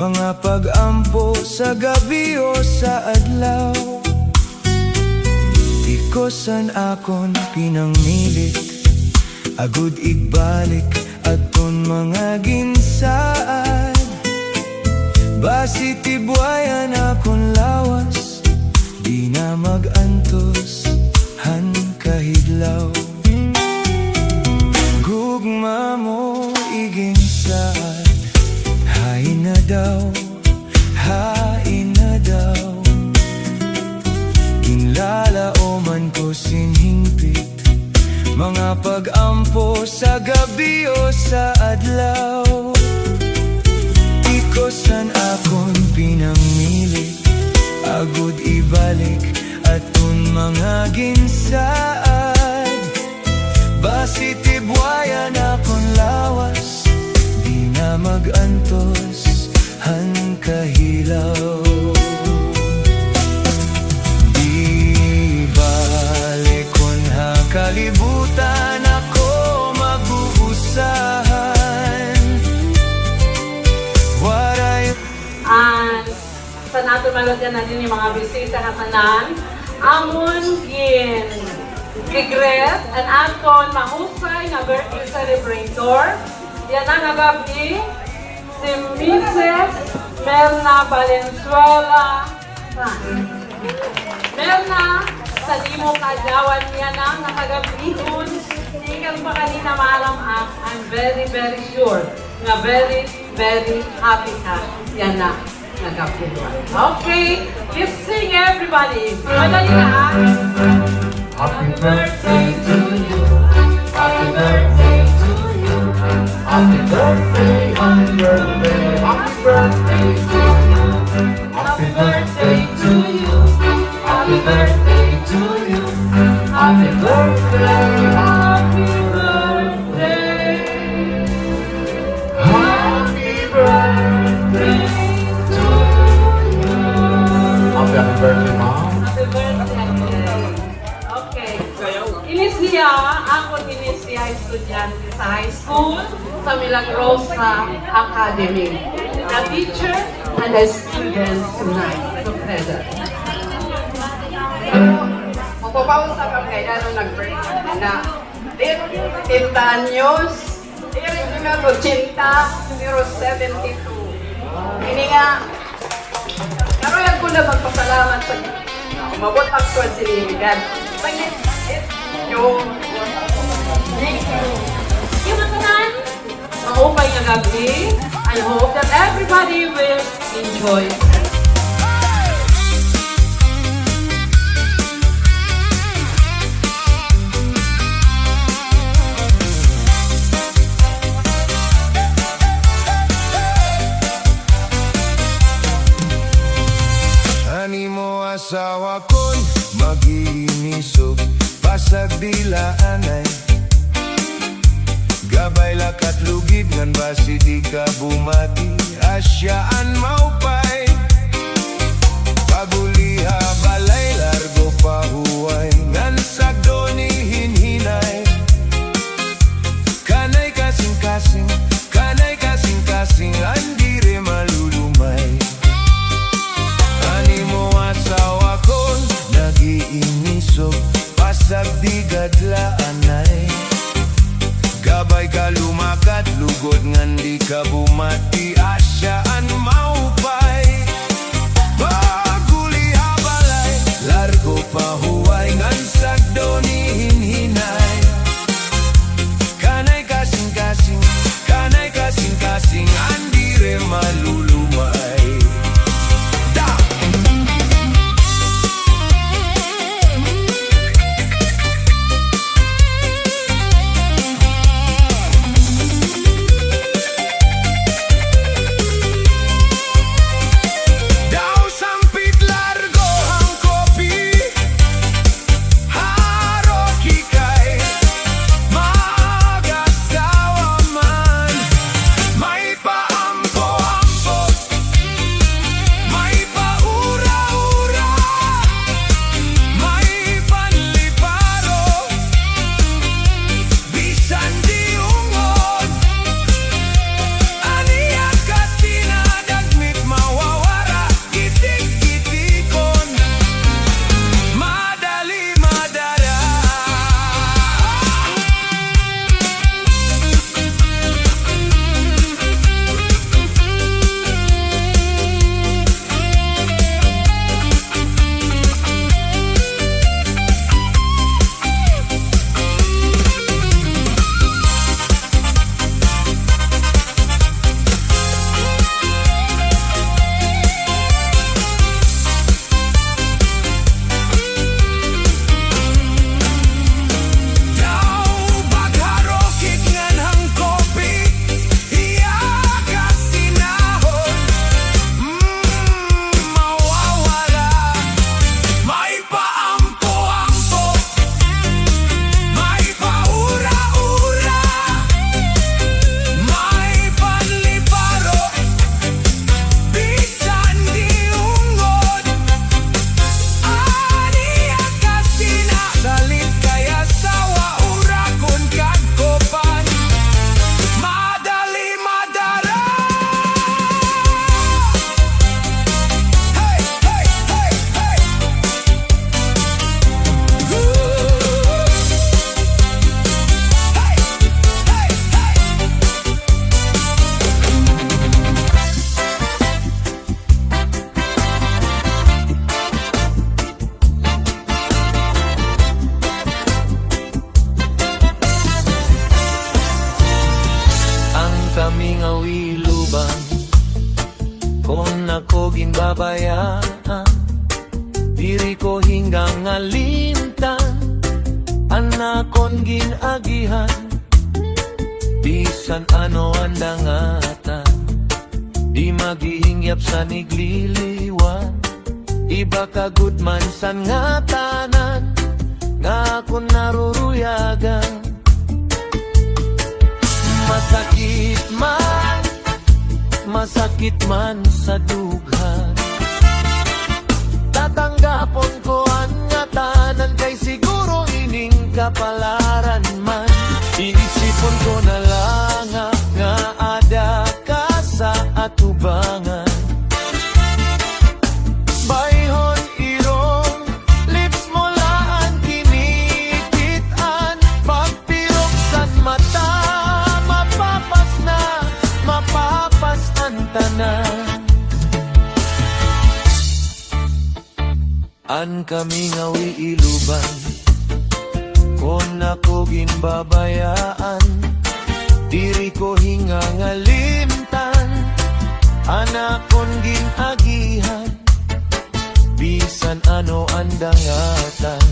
mga pag-ampo sa gabi o sa adlaw. Tikosan akon pinangmilit, agud igbalik aton mga ginsaad. Basi tibuayan akon lawas, di na mag-antos han kahidlaw. Gugma mo iginsaad, hain na daw, hain na daw. Ginlalaoman ko sinhingpit, mga pag-ampo sa gabi o sa adlaw. Tikosan akon pinangmilit, agud ibalik aton mga ginsaad. Basi tibuayan akon lawas, di na mag-antos han kahilaw. Di balik kon ha kalibutan ako mag-uusahan. Waray. Sa nato malagyan natin yung mga bisita na tanan, amon gin gigret and aton mahusay na birthday celebrator. Yan ang nagabi si Mrs. Myrna Valenzuela. Myrna, sa limo kadlawan niya na nakagabihon, ikan pa kanina maalam I'm very sure na very happy ka. Yan na. Okay, let's sing everybody. Madali na. Happy birthday to you. Happy birthday to you. Happy birthday, happy birthday, happy birthday to you. Happy birthday to you. Happy birthday to you. Happy birthday, happy birthday. Happy birthday. Happy birthday, Mom. Happy birthday. Okay. Inisiya, ako inisiya estudyante sa high school sa Milagrosa Academy. A teacher and a student tonight together. Magpapausap ang kaya nung nag-birthday na 10 anyos, 80, pero 72. Hindi nga, karoyan ko na magpasalamat sa umabot ang tuwan si God. Yung Matanan, maupay nga gabi. I hope that everybody will enjoy. Ani mo asawa kon mag-iinisog, pasag dilaanay. Gabay lakat lugid ngan basi di ka bumati, asyaan maupay. Paguliha balay largo pahuway, ngan sagdo ni hinhinay. Kanay kasing-kasing, kanay kasing-kasing, andire malulumay. Ani mo asawa kon nag-iinisog, pasag di gadlaanay. Gabay ka lumakat, lugod ngan di ka bumati, asyaan maupay. Paguliha balay, largo pahuway, ngan sagdo ni hinhinay. Kanay kasing-kasing, kanay kasing-kasing, andire malulumay. kaming awiluban kung nako ginbabayaan, diri ko hinggang alimtan, anakon ginagihan, bisan ano ang dangatan, di maghihingyap sa nigliliwan, iba kagut man san nga tanan, nga akong naruruyagan. Masakit man sa dughan, tatanggapon ko ang nga tanan, kay siguro ining kapalaran man. Iisipon ko na lang nga ada ka sa atubangan. Bayhon irong lips mo laan kinikitan, pagpiroksan mata, mapapas ang tanan. An kaming awi iluban kung ako ginbabayaan, diri ko hingang alimtan, anakon ginagihan, bisan ano ang dangatan,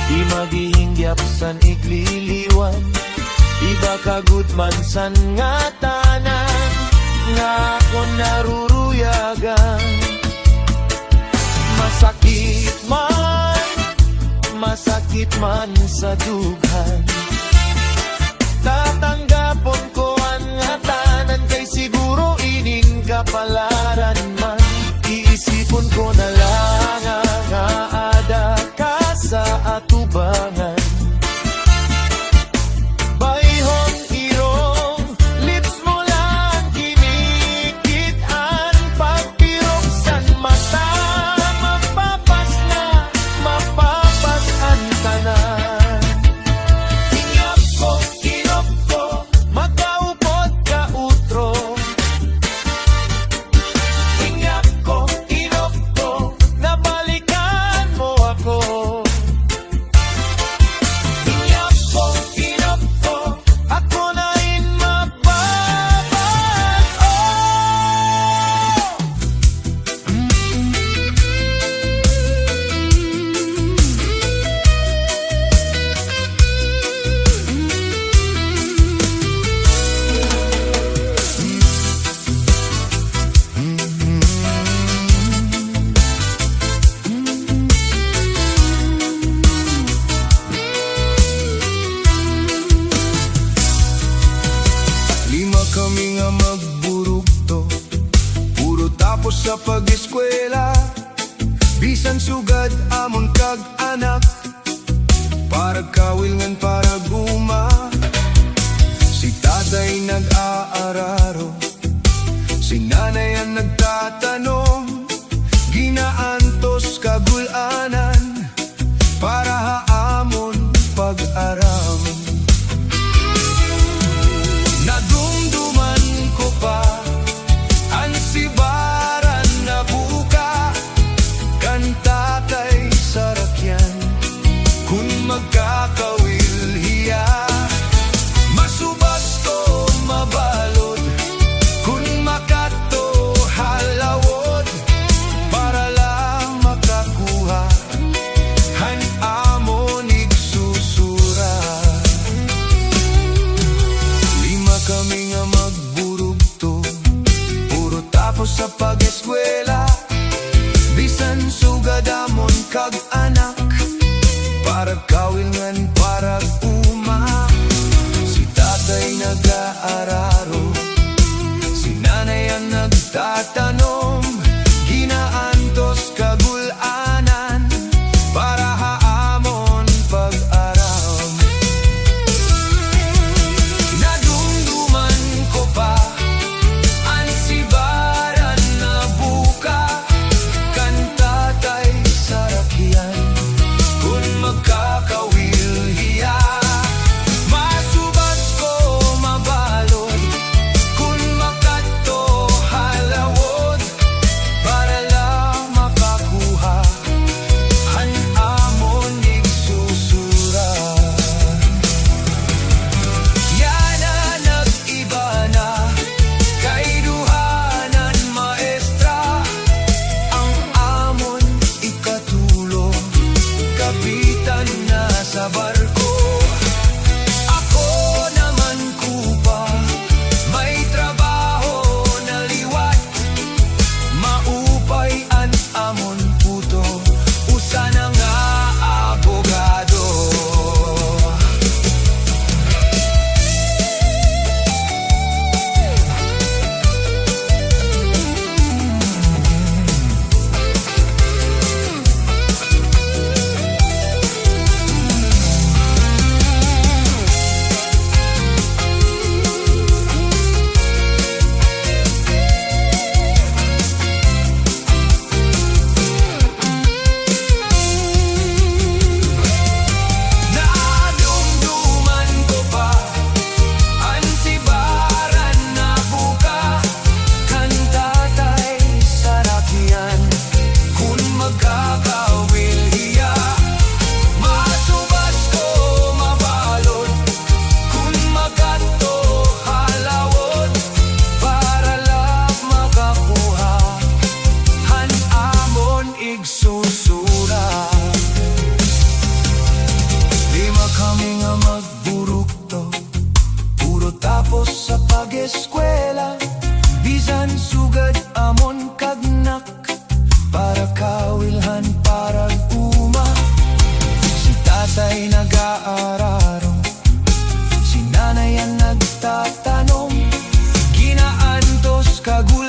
di maghihingyap san igliliwan, iba kagut man san nga tanan, nga akong naruruyagan. Masakit man sa dughan, tatanggapon ko ang nga tanan, kay siguro ining kapalaran man. Iisipon ko na lang nga ada ka sa atubangan. Bayhon irong lips mo lang kinikitan, pagpiroksan mata, mapapas ang tanan. Inyo mag-eskwela, bisan sugad amon kagnak, para kawilhan para uma. Si tatay nag-aararo, si nanay ang nagtatanong, ginaantos kagul